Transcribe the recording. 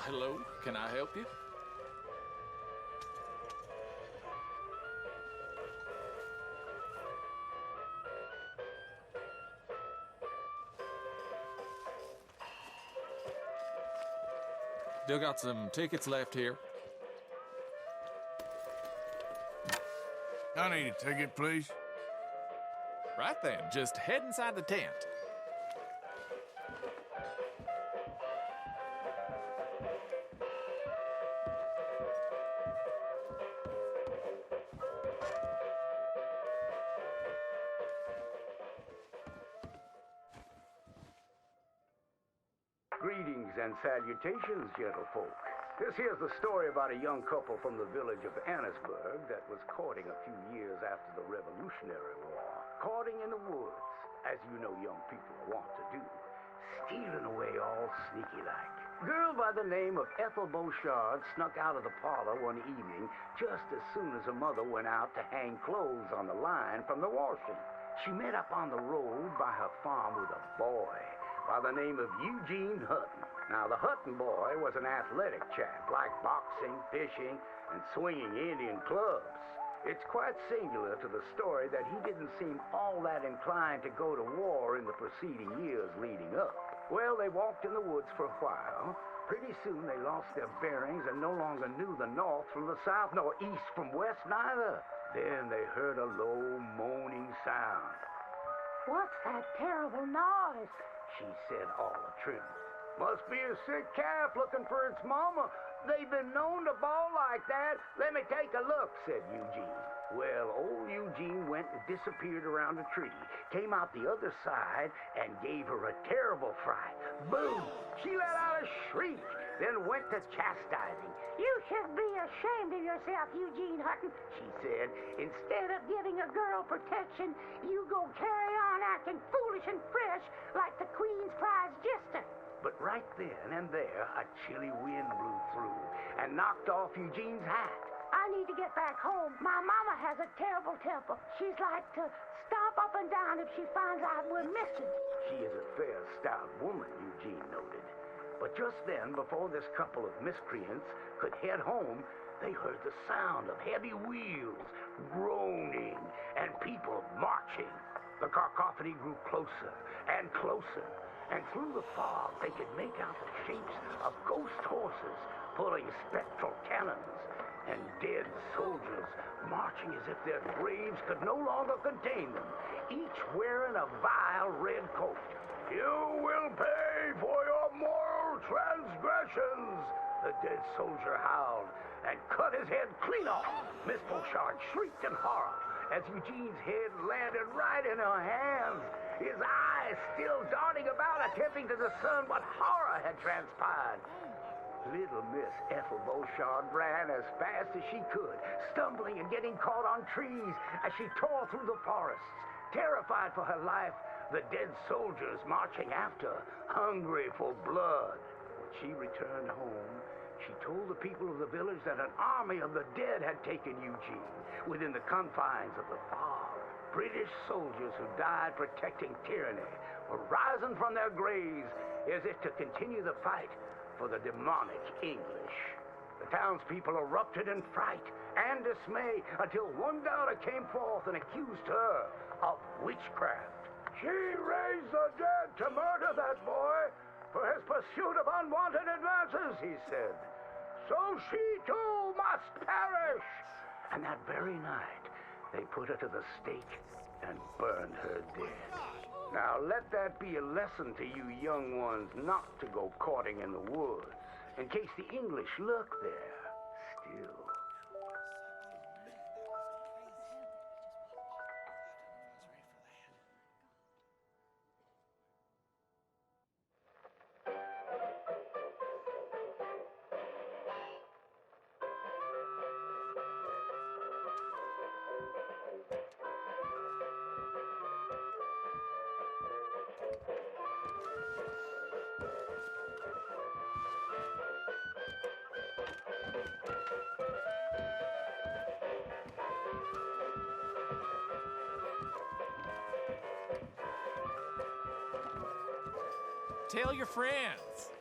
Hello, can I help you? Still got some tickets left here. I need a ticket, please. Right then, just head inside the tent. Greetings and salutations, gentlefolk. This here's the story about a young couple from the village of Annisburg that was courting a few years after the Revolutionary War. Courting in the woods, as you know young people want to do. Stealing away all sneaky-like. Girl by the name of Ethel Beauchard snuck out of the parlor one evening just as soon as her mother went out to hang clothes on the line from the washing. She met up on the road by her farm with a boy by the name of Eugene Hutton. Now, the Hutton boy was an athletic chap, liked boxing, fishing, and swinging Indian clubs. It's quite singular to the story that he didn't seem all that inclined to go to war in the preceding years leading up. Well, they walked in the woods for a while. Pretty soon they lost their bearings and no longer knew the north from the south, nor east from west neither. Then they heard a low moaning sound. What's that terrible noise? She said all the truth. Must be a sick calf looking for its mama. They've been known to bawl like that. Let me take a look, said Eugene. Well, old Eugene went and disappeared around a tree, came out the other side, and gave her a terrible fright. Boom! She let out a shriek, then went to chastising. You should be ashamed of yourself, Eugene Hutton, she said. Instead of giving a girl protection, you go carry on acting foolish and fresh like the Queen's prize jester. But right then and there, a chilly wind blew through and knocked off Eugene's hat. I need to get back home. My mama has a terrible temper. She's like to stomp up and down if she finds out we're missing. She is a fair, stout woman, Eugene noted. But just then, before this couple of miscreants could head home, they heard the sound of heavy wheels, groaning, and people marching. The cacophony grew closer and closer, and through the fog they could make out the shapes of ghost horses pulling spectral cannons, and dead soldiers marching as if their graves could no longer contain them, each wearing a vile red coat. You will pay for your moral transgressions, the dead soldier howled, and cut his head clean off. Miss Beauchard shrieked in horror as Eugene's head landed right in her hands, his eyes still darting about, attempting to discern what horror had transpired. Little Miss Ethel Beauchard ran as fast as she could, stumbling and getting caught on trees as she tore through the forests. Terrified for her life, the dead soldiers marching after, hungry for blood. When she returned home, she told the people of the village that an army of the dead had taken Eugene within the confines of the fog. British soldiers who died protecting tyranny were rising from their graves as if to continue the fight for the demonic English. The townspeople erupted in fright and dismay until one doubter came forth and accused her of witchcraft. She raised the dead to murder that boy for his pursuit of unwanted advances, he said. So she too must perish. And that very night, they put her to the stake and burned her dead. Now let that be a lesson to you young ones not to go courting in the woods, in case the English lurk there still. Tell your friends.